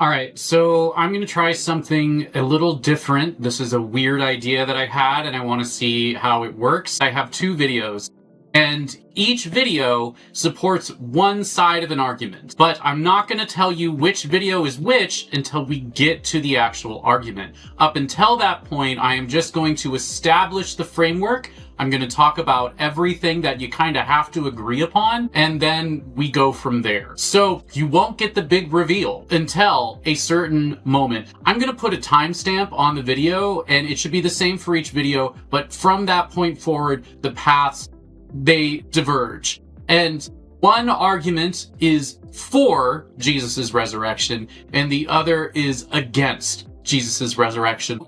All right, so I'm going to try something a little different. This is a weird idea that I had, and I want to see how it works. I have two videos, and each video supports one side of an argument. But I'm not going to tell you which video is which until we get to the actual argument. Up until that point, I am just going to establish the framework. I'm going to talk about everything that you kind of have to agree upon, and then we go from there. So you won't get the big reveal until a certain moment. I'm going to put a timestamp on the video, and it should be the same for each video, but from that point forward, the paths, they diverge. And one argument is for Jesus' resurrection, and the other is against Jesus' resurrection.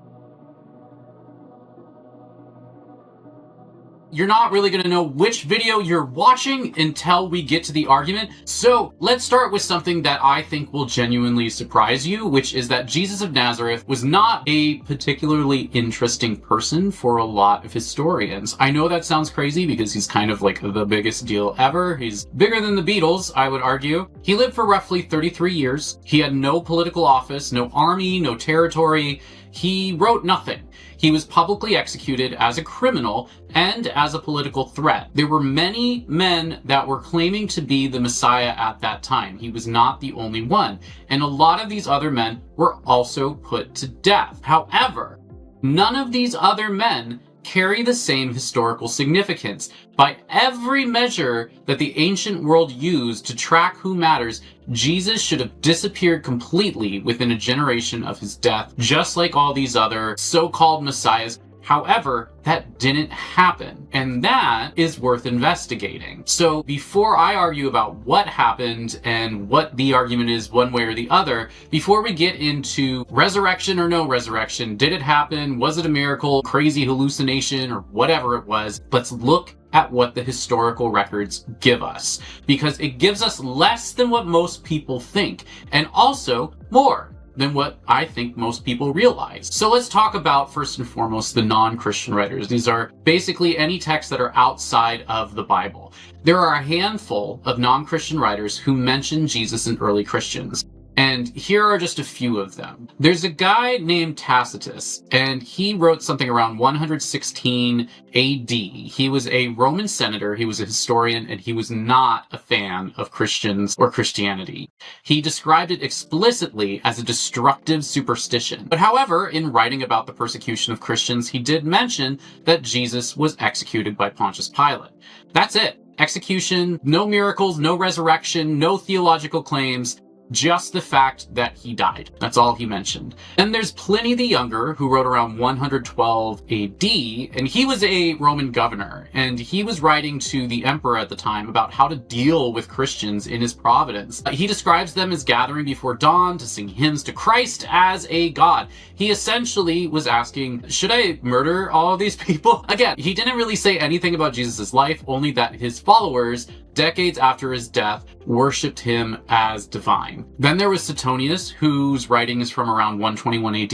You're not really going to know which video you're watching until we get to the argument. So let's start with something that I think will genuinely surprise you, which is that Jesus of Nazareth was not a particularly interesting person for a lot of historians. I know that sounds crazy because he's kind of like the biggest deal ever. He's bigger than the Beatles, I would argue. He lived for roughly 33 years. He had no political office, no army, no territory. He wrote nothing. He was publicly executed as a criminal and as a political threat. There were many men that were claiming to be the Messiah at that time. He was not the only one. And a lot of these other men were also put to death. However, none of these other men carry the same historical significance. By every measure that the ancient world used to track who matters, Jesus should have disappeared completely within a generation of his death, just like all these other so-called messiahs. However, that didn't happen, and that is worth investigating. So before I argue about what happened and what the argument is one way or the other, before we get into resurrection or no resurrection, did it happen? Was it a miracle, crazy hallucination, or whatever it was? Let's look at what the historical records give us, because it gives us less than what most people think, and also more than what I think most people realize. So let's talk about, first and foremost, the non-Christian writers. These are basically any texts that are outside of the Bible. There are a handful of non-Christian writers who mention Jesus and early Christians. And here are just a few of them. There's a guy named Tacitus, and he wrote something around 116 AD. He was a Roman senator, he was a historian, and he was not a fan of Christians or Christianity. He described it explicitly as a destructive superstition. But however, in writing about the persecution of Christians, he did mention that Jesus was executed by Pontius Pilate. That's it. Execution, no miracles, no resurrection, no theological claims. Just the fact that he died. That's all he mentioned. Then there's Pliny the Younger, who wrote around 112 AD, and he was a Roman governor, and he was writing to the emperor at the time about how to deal with Christians in his province. He describes them as gathering before dawn to sing hymns to Christ as a god. He essentially was asking, should I murder all of these people? Again, he didn't really say anything about Jesus' life, only that his followers, decades after his death, worshipped him as divine. Then there was Suetonius, whose writing is from around 121 AD.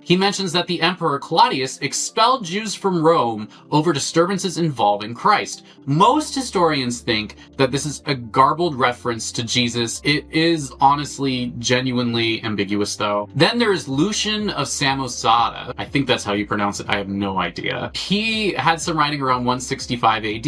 He mentions that the Emperor Claudius expelled Jews from Rome over disturbances involving Christ. Most historians think that this is a garbled reference to Jesus. It is honestly genuinely ambiguous though. Then there is Lucian of Samosata. I think that's how you pronounce it. I have no idea. He had some writing around 165 AD,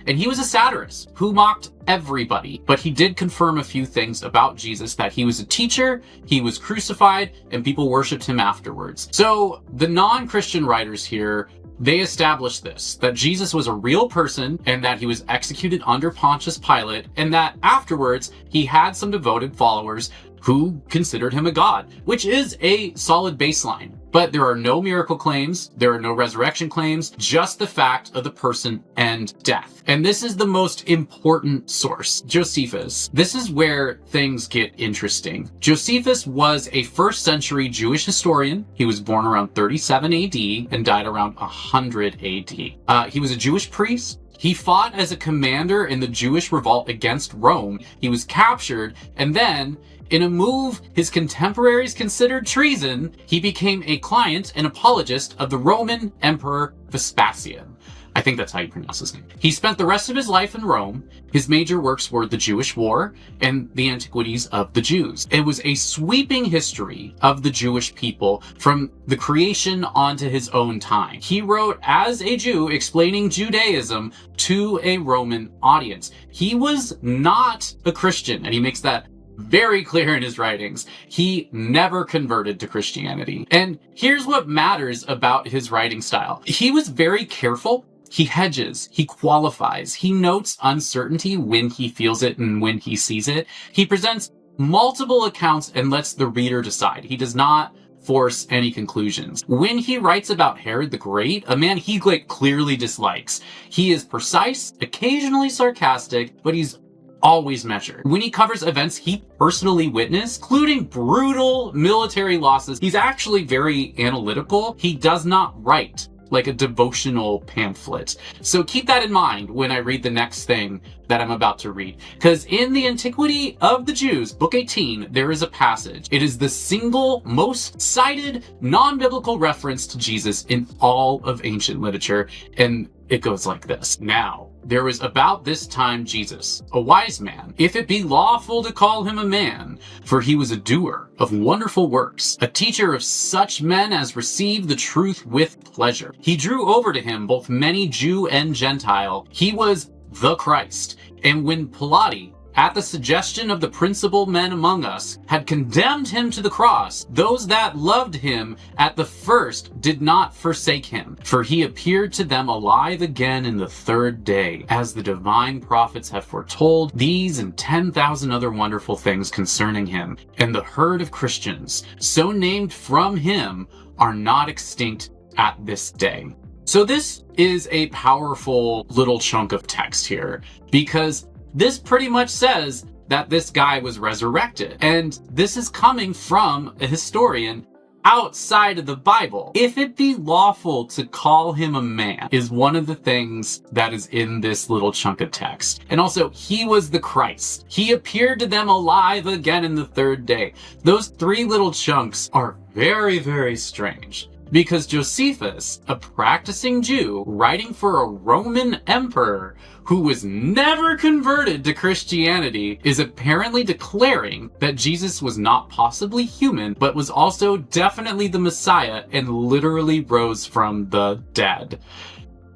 and he was a satirist who mocked everybody, but he did confirm a few things about Jesus, that he was a teacher, he was crucified, and people worshipped him afterwards. So the non-Christian writers here, they established this, that Jesus was a real person and that he was executed under Pontius Pilate, and that afterwards he had some devoted followers who considered him a god, which is a solid baseline. But there are no miracle claims, there are no resurrection claims, just the fact of the person and death. And this is the most important source, Josephus. This is where things get interesting. Josephus was a first century Jewish historian. He was born around 37 AD and died around 100 AD. He was a Jewish priest. He fought as a commander in the Jewish revolt against Rome. He was captured, and then, in a move his contemporaries considered treason, he became a client and apologist of the Roman Emperor Vespasian. I think that's how you pronounce his name. He spent the rest of his life in Rome. His major works were the Jewish War and the Antiquities of the Jews. It was a sweeping history of the Jewish people from the creation onto his own time. He wrote as a Jew explaining Judaism to a Roman audience. He was not a Christian, and he makes that very clear in his writings. He never converted to Christianity. And here's what matters about his writing style. He was very careful. He hedges, he qualifies, he notes uncertainty when he feels it and when he sees it. He presents multiple accounts and lets the reader decide. He does not force any conclusions. When he writes about Herod the Great, a man he clearly dislikes, he is precise, occasionally sarcastic, but he's always measured. When he covers events he personally witnessed, including brutal military losses, he's actually very analytical. He does not write like a devotional pamphlet. So keep that in mind when I read the next thing that I'm about to read. Because in the Antiquity of the Jews, Book 18, there is a passage. It is the single most cited non-biblical reference to Jesus in all of ancient literature. And it goes like this. Now, there was about this time Jesus, a wise man, if it be lawful to call him a man, for he was a doer of wonderful works, a teacher of such men as receive the truth with pleasure. He drew over to him both many Jew and Gentile. He was the Christ. And when Pilate, at the suggestion of the principal men among us, had condemned him to the cross, those that loved him at the first did not forsake him, for he appeared to them alive again in the third day, as the divine prophets have foretold these and 10,000 other wonderful things concerning him. And the herd of Christians, so named from him, are not extinct at this day. So this is a powerful little chunk of text here, because this pretty much says that this guy was resurrected. And this is coming from a historian outside of the Bible. If it be lawful to call him a man is one of the things that is in this little chunk of text. And also, he was the Christ. He appeared to them alive again in the third day. Those three little chunks are very, very strange. Because Josephus, a practicing Jew, writing for a Roman emperor who was never converted to Christianity, is apparently declaring that Jesus was not possibly human, but was also definitely the Messiah and literally rose from the dead.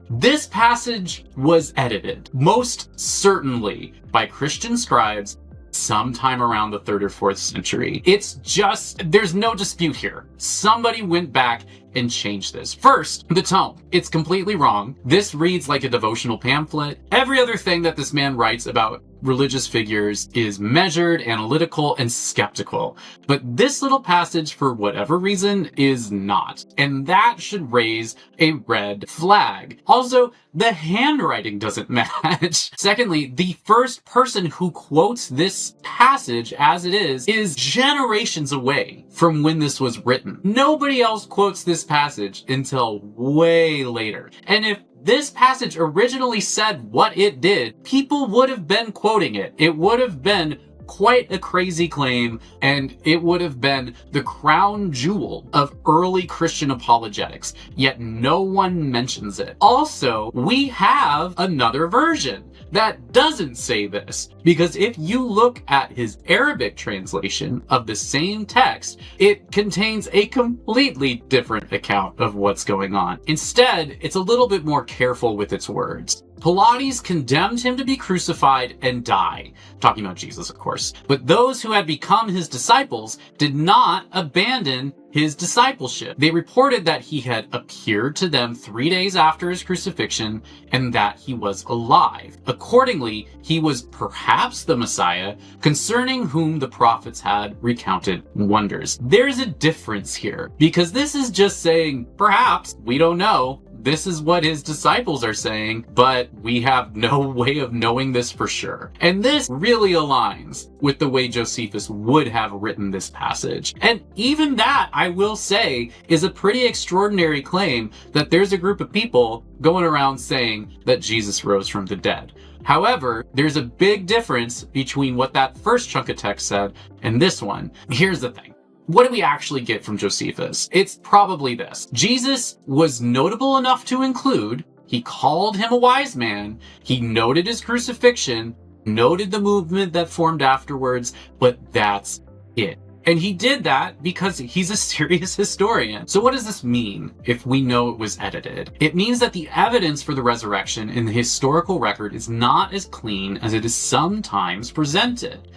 This passage was edited, most certainly by Christian scribes, sometime around the 3rd or 4th century. It's just, there's no dispute here. Somebody went back and changed this. First, the tone. It's completely wrong. This reads like a devotional pamphlet. Every other thing that this man writes about religious figures is measured, analytical, and skeptical. But this little passage, for whatever reason, is not. And that should raise a red flag. Also, the handwriting doesn't match. Secondly, the first person who quotes this passage as it is generations away from when this was written. Nobody else quotes this passage until way later. And if this passage originally said what it did, people would have been quoting it. It would have been quite a crazy claim, and it would have been the crown jewel of early Christian apologetics, yet no one mentions it. Also, we have another version that doesn't say this, because if you look at his Arabic translation of the same text, it contains a completely different account of what's going on. Instead, it's a little bit more careful with its words. Pilates condemned him to be crucified and die. Talking about Jesus, of course. But those who had become his disciples did not abandon his discipleship. They reported that he had appeared to them 3 days after his crucifixion and that he was alive. Accordingly, he was perhaps the Messiah, concerning whom the prophets had recounted wonders. There's a difference here, because this is just saying, perhaps, we don't know. This is what his disciples are saying, but we have no way of knowing this for sure. And this really aligns with the way Josephus would have written this passage. And even that, I will say, is a pretty extraordinary claim that there's a group of people going around saying that Jesus rose from the dead. However, there's a big difference between what that first chunk of text said and this one. Here's the thing. What do we actually get from Josephus? It's probably this. Jesus was notable enough to include. He called him a wise man. He noted his crucifixion, noted the movement that formed afterwards, but that's it. And he did that because he's a serious historian. So what does this mean if we know it was edited? It means that the evidence for the resurrection in the historical record is not as clean as it is sometimes presented.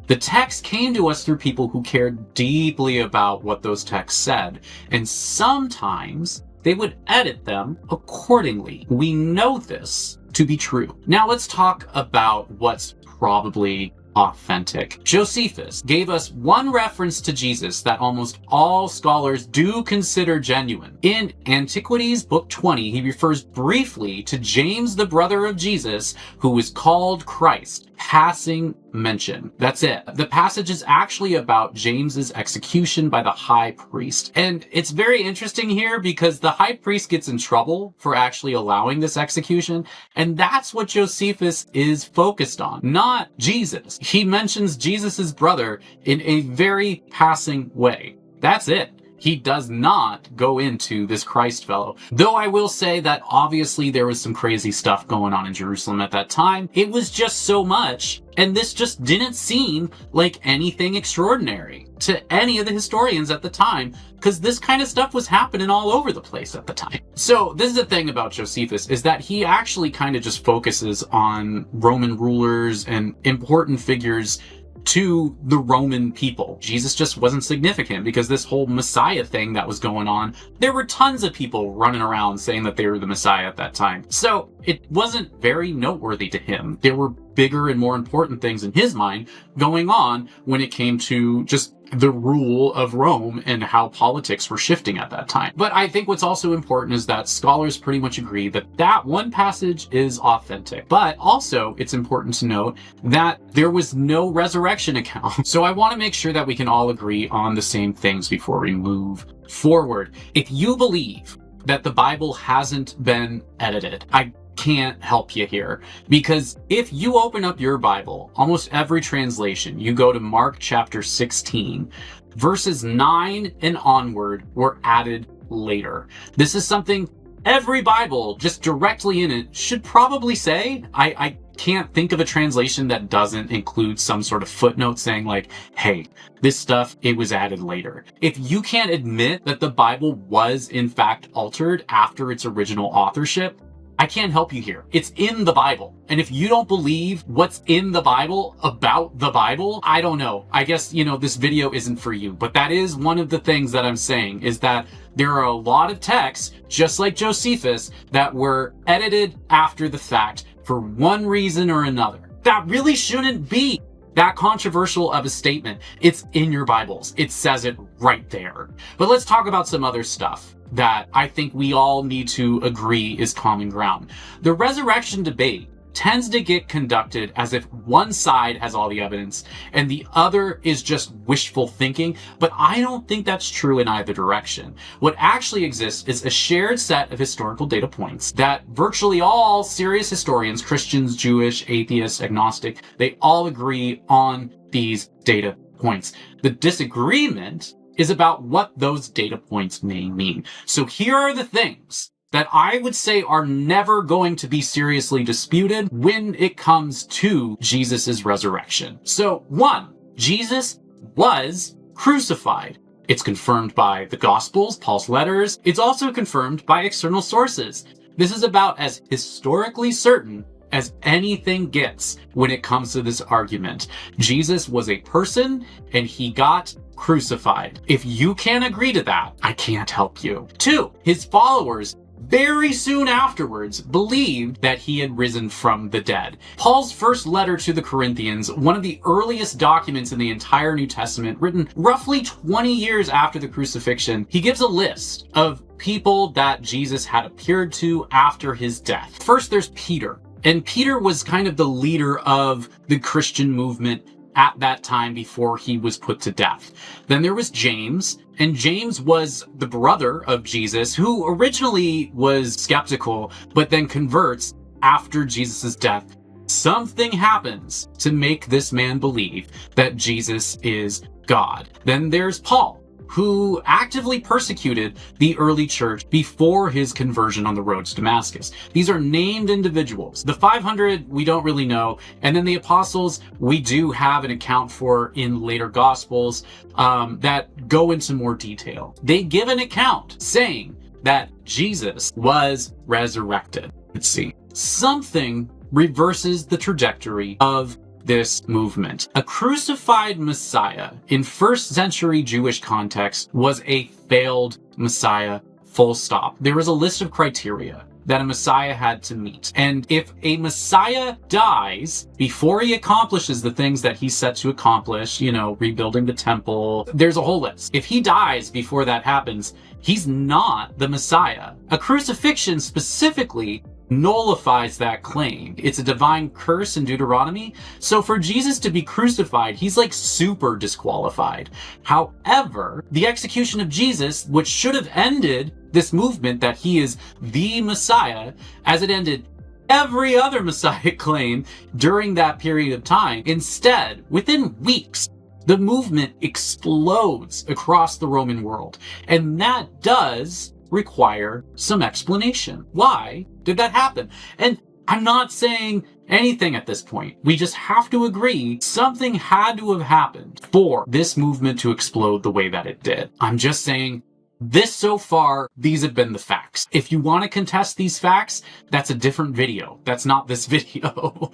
The text came to us through people who cared deeply about what those texts said, and sometimes they would edit them accordingly. We know this to be true. Now let's talk about what's probably authentic. Josephus gave us one reference to Jesus that almost all scholars do consider genuine. In Antiquities, Book 20, he refers briefly to James, the brother of Jesus, who was called Christ. Passing mention. That's it. The passage is actually about James's execution by the high priest. And it's very interesting here because the high priest gets in trouble for actually allowing this execution. And that's what Josephus is focused on, not Jesus. He mentions Jesus's brother in a very passing way. That's it. He does not go into this Christ fellow. Though I will say that obviously there was some crazy stuff going on in Jerusalem at that time. It was just so much, and this just didn't seem like anything extraordinary to any of the historians at the time, because this kind of stuff was happening all over the place at the time. So this is the thing about Josephus, is that he actually kind of just focuses on Roman rulers and important figures to the Roman people. Jesus just wasn't significant because this whole Messiah thing that was going on, there were tons of people running around saying that they were the Messiah at that time. So it wasn't very noteworthy to him. There were bigger and more important things in his mind going on when it came to just the rule of Rome and how politics were shifting at that time. But I think what's also important is that scholars pretty much agree that that one passage is authentic. But also it's important to note that there was no resurrection account. So I want to make sure that we can all agree on the same things before we move forward. If you believe that the Bible hasn't been edited, I can't help you here, because if you open up your Bible, almost every translation, you go to Mark chapter 16, verses 9 and onward were added later. This is something every Bible just directly in it should probably say. I can't think of a translation that doesn't include some sort of footnote saying like, hey, this stuff, it was added later. If you can't admit that the Bible was in fact altered after its original authorship, I can't help you here. It's in the Bible. And if you don't believe what's in the Bible about the Bible, I don't know. I guess, this video isn't for you. But that is one of the things that I'm saying, is that there are a lot of texts, just like Josephus, that were edited after the fact for one reason or another. That really shouldn't be that controversial of a statement. It's in your Bibles. It says it right there. But let's talk about some other stuff that I think we all need to agree is common ground. The resurrection debate tends to get conducted as if one side has all the evidence and the other is just wishful thinking, but I don't think that's true in either direction. What actually exists is a shared set of historical data points that virtually all serious historians, Christians, Jewish, atheists, agnostic, they all agree on these data points. The disagreement is about what those data points may mean. So here are the things that I would say are never going to be seriously disputed when it comes to Jesus's resurrection. So 1, Jesus was crucified. It's confirmed by the Gospels, Paul's letters. It's also confirmed by external sources. This is about as historically certain as anything gets when it comes to this argument. Jesus was a person and he got crucified. If you can't agree to that, I can't help you. 2, his followers very soon afterwards believed that he had risen from the dead. Paul's first letter to the Corinthians, one of the earliest documents in the entire New Testament, written roughly 20 years after the crucifixion, he gives a list of people that Jesus had appeared to after his death. First, there's Peter. And Peter was kind of the leader of the Christian movement at that time before he was put to death. Then there was James, and James was the brother of Jesus, who originally was skeptical, but then converts after Jesus' death. Something happens to make this man believe that Jesus is God. Then there's Paul. who actively persecuted the early church before his conversion on the road to Damascus. These are named individuals. The 500, we don't really know. And then the apostles, we do have an account for in later gospels that go into more detail. They give an account saying that Jesus was resurrected. Let's see. Something reverses the trajectory of this movement. A crucified Messiah in first century Jewish context was a failed Messiah, full stop. There was a list of criteria that a Messiah had to meet. And if a Messiah dies before he accomplishes the things that he's set to accomplish, rebuilding the temple, there's a whole list. If he dies before that happens, he's not the Messiah. A crucifixion specifically nullifies that claim. It's a divine curse in Deuteronomy. So for Jesus to be crucified, he's like super disqualified. However, the execution of Jesus, which should have ended this movement that he is the Messiah, as it ended every other Messiah claim during that period of time, instead, within weeks, the movement explodes across the Roman world. And that does require some explanation. Why did that happen? And I'm not saying anything at this point. We just have to agree something had to have happened for this movement to explode the way that it did. I'm just saying this so far, these have been the facts. If you want to contest these facts, that's a different video. That's not this video.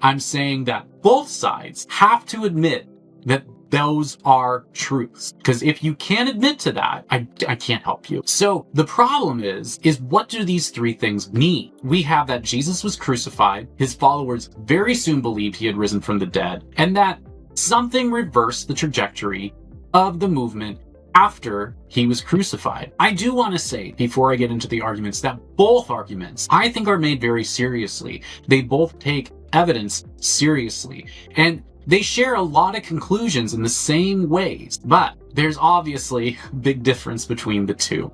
I'm saying that both sides have to admit that those are truths. Because if you can't admit to that, I can't help you. So the problem is what do these three things mean? We have that Jesus was crucified. His followers very soon believed he had risen from the dead, and that something reversed the trajectory of the movement after he was crucified. I do want to say, before I get into the arguments, that both arguments I think are made very seriously. They both take evidence seriously. And they share a lot of conclusions in the same ways, but there's obviously a big difference between the two.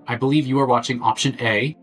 I believe you are watching option A,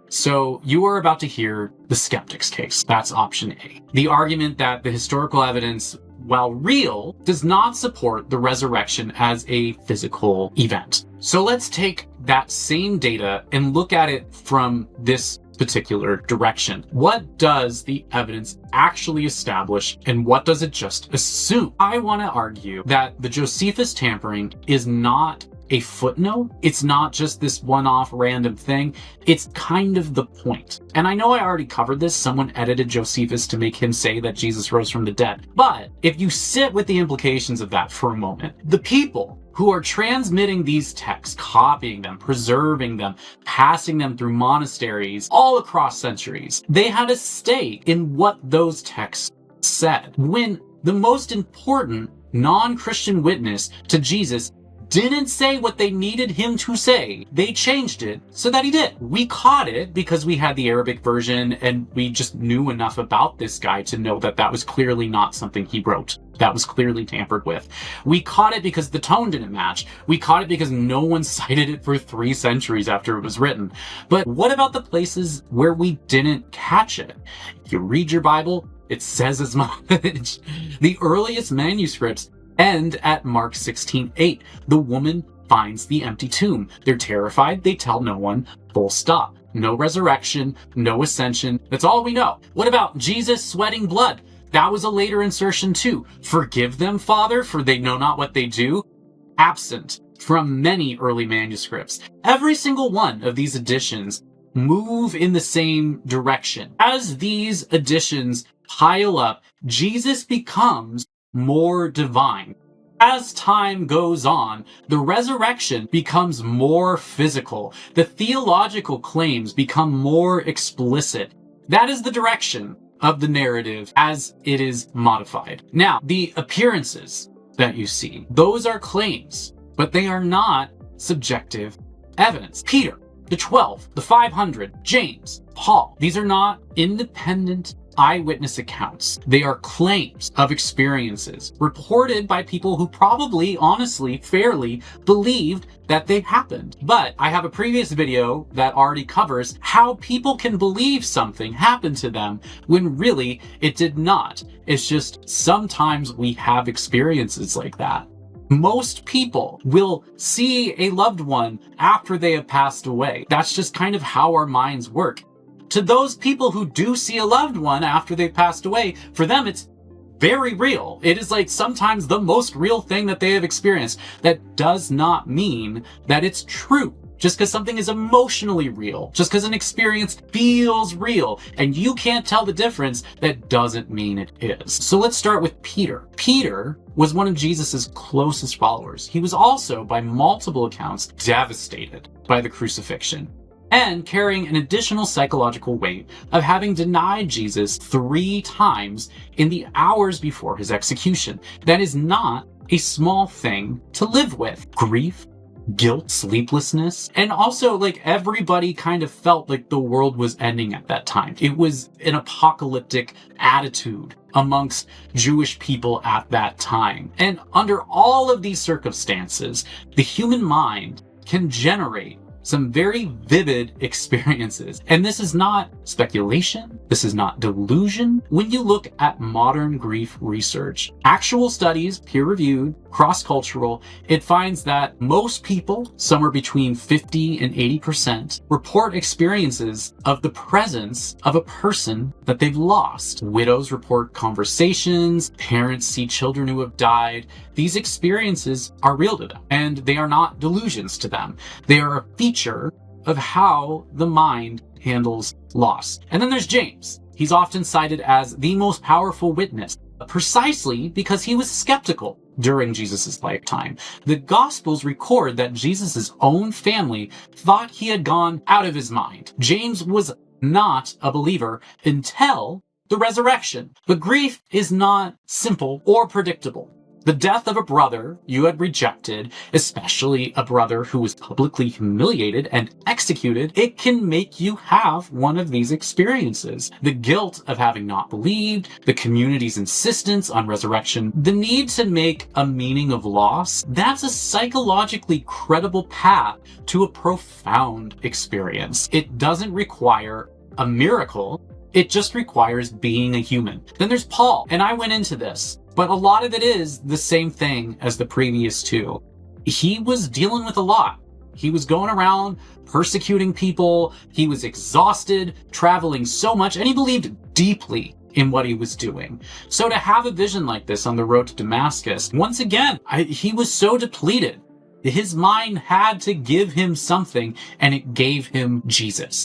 so you are about to hear the skeptic's case. That's option A. The argument that the historical evidence, while real, does not support the resurrection as a physical event. So let's take that same data and look at it from this particular direction. What does the evidence actually establish, and what does it just assume? I want to argue that the Josephus tampering is not a footnote. It's not just this one-off random thing. It's kind of the point. And I know I already covered this. Someone edited Josephus to make him say that Jesus rose from the dead. But if you sit with the implications of that for a moment, the people who are transmitting these texts, copying them, preserving them, passing them through monasteries all across centuries, they had a stake in what those texts said. When the most important non-Christian witness to Jesus didn't say what they needed him to say, they changed it so that he did. We caught it because we had the Arabic version and we just knew enough about this guy to know that that was clearly not something he wrote. That was clearly tampered with. We caught it because the tone didn't match. We caught it because no one cited it for 3 centuries after it was written. But what about the places where we didn't catch it? If you read your Bible, it says as much. The earliest manuscripts end at Mark 16:8. The woman finds the empty tomb. They're terrified. They tell no one. Full stop. No resurrection, no ascension. That's all we know. What about Jesus sweating blood? That was a later insertion too. Forgive them, Father, for they know not what they do. Absent from many early manuscripts. Every single one of these additions move in the same direction. As these additions pile up, Jesus becomes more divine. As time goes on, the resurrection becomes more physical. The theological claims become more explicit. That is the direction of the narrative as it is modified. Now, the appearances that you see, those are claims, but they are not subjective evidence. Peter, the 12, the 500, James, Paul, these are not independent eyewitness accounts. They are claims of experiences reported by people who probably, honestly, fairly believed that they happened. But I have a previous video that already covers how people can believe something happened to them when really it did not. It's just sometimes we have experiences like that. Most people will see a loved one after they have passed away. That's just kind of how our minds work. To those people who do see a loved one after they've passed away, for them it's very real. It is like sometimes the most real thing that they have experienced. That does not mean that it's true. Just because something is emotionally real, just because an experience feels real, and you can't tell the difference, that doesn't mean it is. So let's start with Peter. Peter was one of Jesus's closest followers. He was also, by multiple accounts, devastated by the crucifixion, and carrying an additional psychological weight of having denied Jesus 3 times in the hours before his execution. That is not a small thing to live with. Grief, guilt, sleeplessness, and also like everybody kind of felt like the world was ending at that time. It was an apocalyptic attitude amongst Jewish people at that time. And under all of these circumstances, the human mind can generate some very vivid experiences. And this is not speculation. This is not delusion. When you look at modern grief research, actual studies, peer-reviewed, cross-cultural, it finds that most people, somewhere between 50 and 80%, report experiences of the presence of a person that they've lost. Widows report conversations, parents see children who have died. These experiences are real to them, and they are not delusions to them. They are a feature of how the mind handles loss. And then there's James. He's often cited as the most powerful witness, precisely because he was skeptical during Jesus' lifetime. The Gospels record that Jesus' own family thought he had gone out of his mind. James was not a believer until the resurrection. But grief is not simple or predictable. The death of a brother you had rejected, especially a brother who was publicly humiliated and executed, it can make you have one of these experiences. The guilt of having not believed, the community's insistence on resurrection, the need to make a meaning of loss, that's a psychologically credible path to a profound experience. It doesn't require a miracle. It just requires being a human. Then there's Paul, and I went into this, but a lot of it is the same thing as the previous two. He was dealing with a lot. He was going around persecuting people. He was exhausted, traveling so much, and he believed deeply in what he was doing. So to have a vision like this on the road to Damascus, once again, he was so depleted. His mind had to give him something, and it gave him Jesus.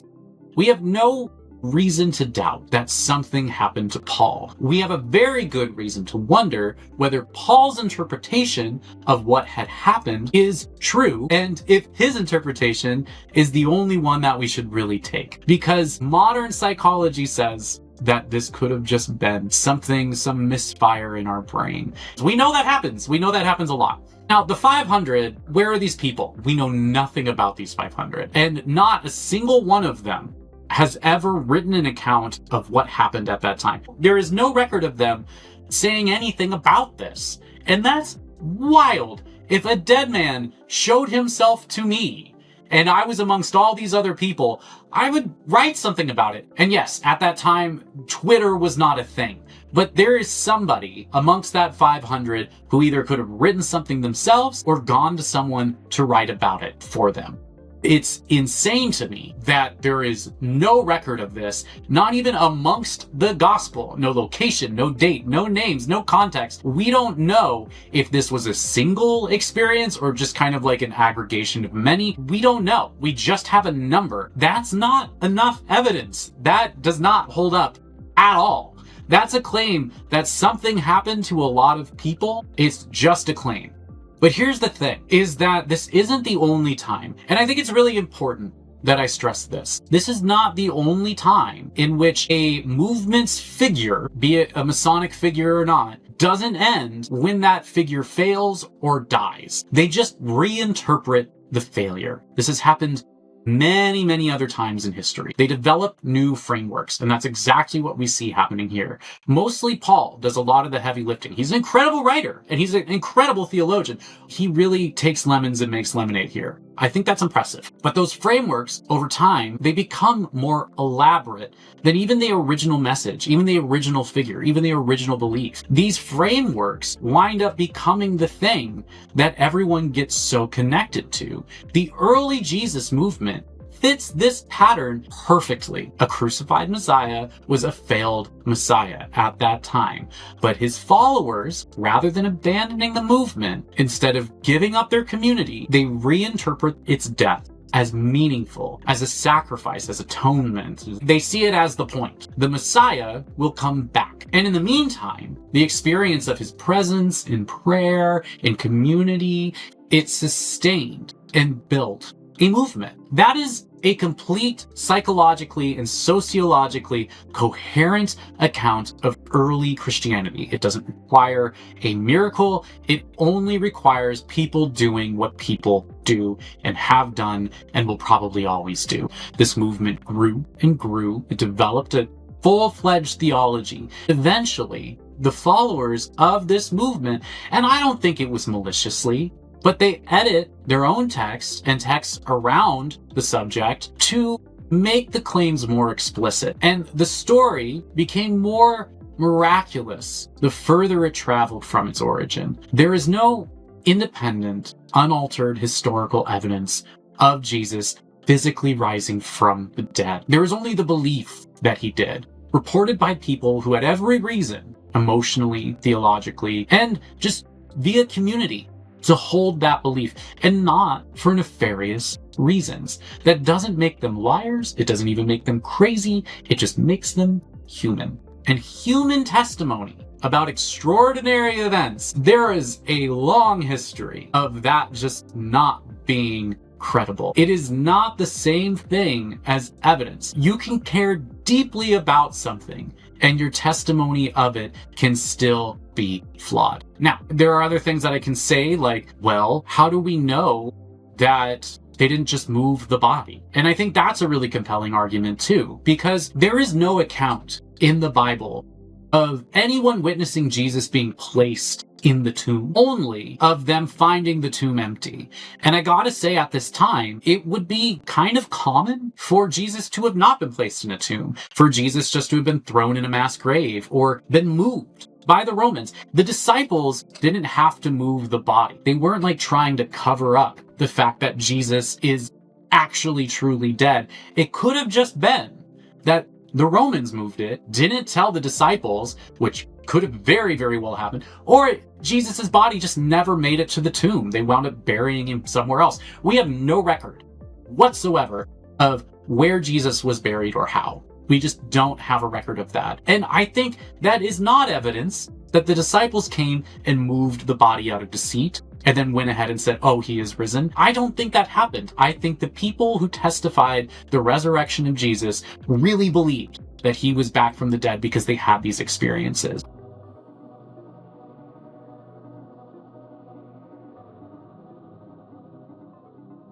We have no reason to doubt that something happened to Paul. We have a very good reason to wonder whether Paul's interpretation of what had happened is true, and if his interpretation is the only one that we should really take. Because modern psychology says that this could have just been some misfire in our brain. We know that happens. We know that happens a lot. Now, the 500, where are these people? We know nothing about these 500, and not a single one of them has ever written an account of what happened at that time. There is no record of them saying anything about this. And that's wild. If a dead man showed himself to me and I was amongst all these other people, I would write something about it. And yes, at that time, Twitter was not a thing. But there is somebody amongst that 500 who either could have written something themselves or gone to someone to write about it for them. It's insane to me that there is no record of this, not even amongst the gospel. No location, no date, no names, no context. We don't know if this was a single experience or just kind of like an aggregation of many. We don't know. We just have a number. That's not enough evidence. That does not hold up at all. That's a claim that something happened to a lot of people. It's just a claim. But here's the thing, is that this isn't the only time, and I think it's really important that I stress this. This is not the only time in which a movement's figure, be it a Masonic figure or not, doesn't end when that figure fails or dies. They just reinterpret the failure. This has happened many other times in history. They develop new frameworks, and that's exactly what we see happening here. Mostly Paul does a lot of the heavy lifting. He's an incredible writer, and he's an incredible theologian. He really takes lemons and makes lemonade here. I think that's impressive. But those frameworks, over time, they become more elaborate than even the original message, even the original figure, even the original belief. These frameworks wind up becoming the thing that everyone gets so connected to. The early Jesus movement fits this pattern perfectly. A crucified Messiah was a failed Messiah at that time, but his followers, rather than abandoning the movement, instead of giving up their community, they reinterpret its death as meaningful, as a sacrifice, as atonement. They see it as the point. The Messiah will come back. And in the meantime, the experience of his presence in prayer, in community, it's sustained and built a movement. That is a complete psychologically and sociologically coherent account of early Christianity. It doesn't require a miracle. It only requires people doing what people do and have done and will probably always do. This movement grew and grew. It developed a full-fledged theology. Eventually, the followers of this movement, and I don't think it was maliciously, but they edit their own texts and texts around the subject to make the claims more explicit. And the story became more miraculous the further it traveled from its origin. There is no independent, unaltered historical evidence of Jesus physically rising from the dead. There is only the belief that he did, reported by people who had every reason, emotionally, theologically, and just via community, to hold that belief, and not for nefarious reasons. That doesn't make them liars. It doesn't even make them crazy. It just makes them human. And human testimony about extraordinary events, there is a long history of that just not being credible. It is not the same thing as evidence. You can care deeply about something, and your testimony of it can still be flawed. Now, there are other things that I can say, like, well, how do we know that they didn't just move the body? And I think that's a really compelling argument too, because there is no account in the Bible of anyone witnessing Jesus being placed in the tomb, only of them finding the tomb empty. And I gotta say, at this time, it would be kind of common for Jesus to have not been placed in a tomb, for Jesus just to have been thrown in a mass grave or been moved by the Romans. The disciples didn't have to move the body. They weren't like trying to cover up the fact that Jesus is actually truly dead. It could have just been that the Romans moved it, didn't tell the disciples, which could have very well happened, or Jesus's body just never made it to the tomb. They wound up burying him somewhere else. We have no record whatsoever of where Jesus was buried or how. We just don't have a record of that. And I think that is not evidence that the disciples came and moved the body out of deceit and then went ahead and said, oh, he is risen. I don't think that happened. I think the people who testified the resurrection of Jesus really believed that he was back from the dead because they had these experiences.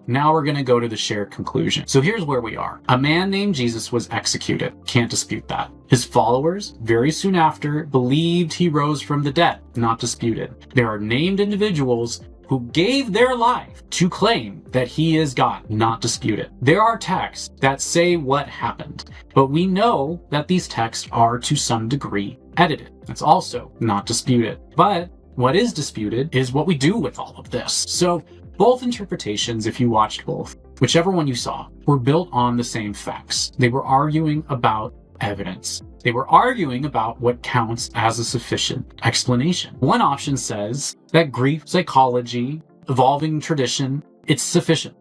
Now we're going to go to the shared conclusion. So here's where we are. A man named Jesus was executed. Can't dispute that. His followers, very soon after, believed he rose from the dead. Not disputed. There are named individuals who gave their life to claim that he is God. Not disputed. There are texts that say what happened, but we know that these texts are to some degree edited. That's also not disputed. But what is disputed is what we do with all of this. So both interpretations, if you watched both, whichever one you saw, were built on the same facts. They were arguing about evidence. They were arguing about what counts as a sufficient explanation. One option says that Greek psychology, evolving tradition, it's sufficient.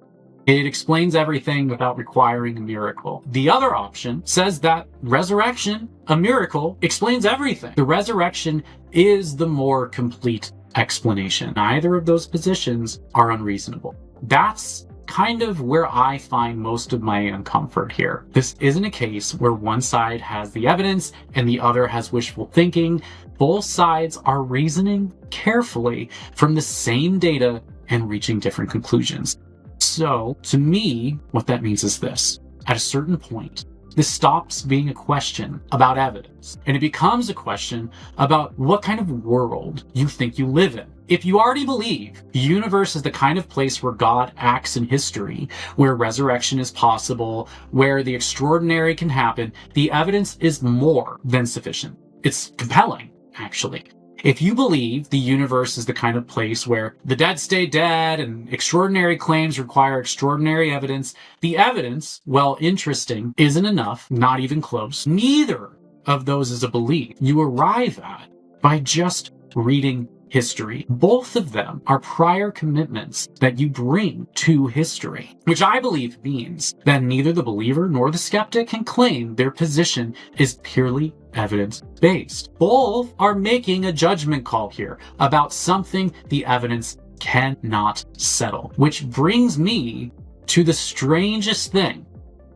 It explains everything without requiring a miracle. The other option says that resurrection, a miracle, explains everything. The resurrection is the more complete explanation. Neither of those positions are unreasonable. That's kind of where I find most of my uncomfort here. This isn't a case where one side has the evidence and the other has wishful thinking. Both sides are reasoning carefully from the same data and reaching different conclusions. So, to me, what that means is this. At a certain point, this stops being a question about evidence, and it becomes a question about what kind of world you think you live in. If you already believe the universe is the kind of place where God acts in history, where resurrection is possible, where the extraordinary can happen, the evidence is more than sufficient. It's compelling, actually. If you believe the universe is the kind of place where the dead stay dead and extraordinary claims require extraordinary evidence, the evidence, while interesting, isn't enough, not even close. Neither of those is a belief you arrive at by just reading history. Both of them are prior commitments that you bring to history, which I believe means that neither the believer nor the skeptic can claim their position is purely evidence-based. Both are making a judgment call here about something the evidence cannot settle, which brings me to the strangest thing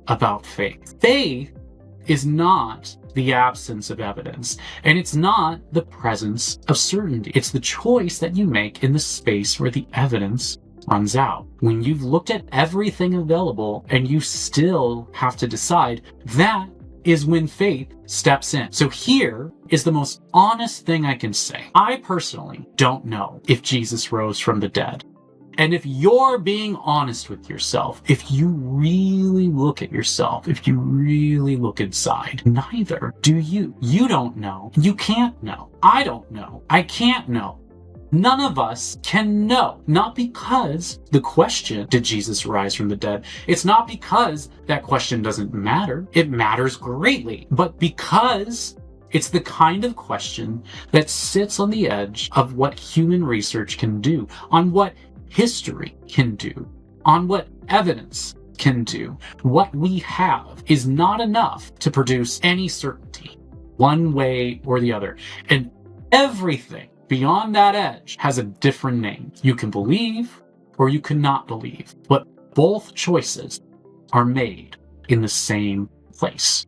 about faith. Faith is not the absence of evidence, and it's not the presence of certainty. It's the choice that you make in the space where the evidence runs out. When you've looked at everything available and you still have to decide, that is when faith steps in. So here is the most honest thing I can say. I personally don't know if Jesus rose from the dead. And if you're being honest with yourself, if you really look at yourself, if you really look inside, neither do you. You don't know. You can't know. I don't know. I can't know. None of us can know. Not because the question, did Jesus rise from the dead? It's not because that question doesn't matter. It matters greatly. But because it's the kind of question that sits on the edge of what human research can do, on what history can do, on what evidence can do. What we have is not enough to produce any certainty, one way or the other. And everything beyond that edge has a different name. You can believe or you cannot believe, but both choices are made in the same place.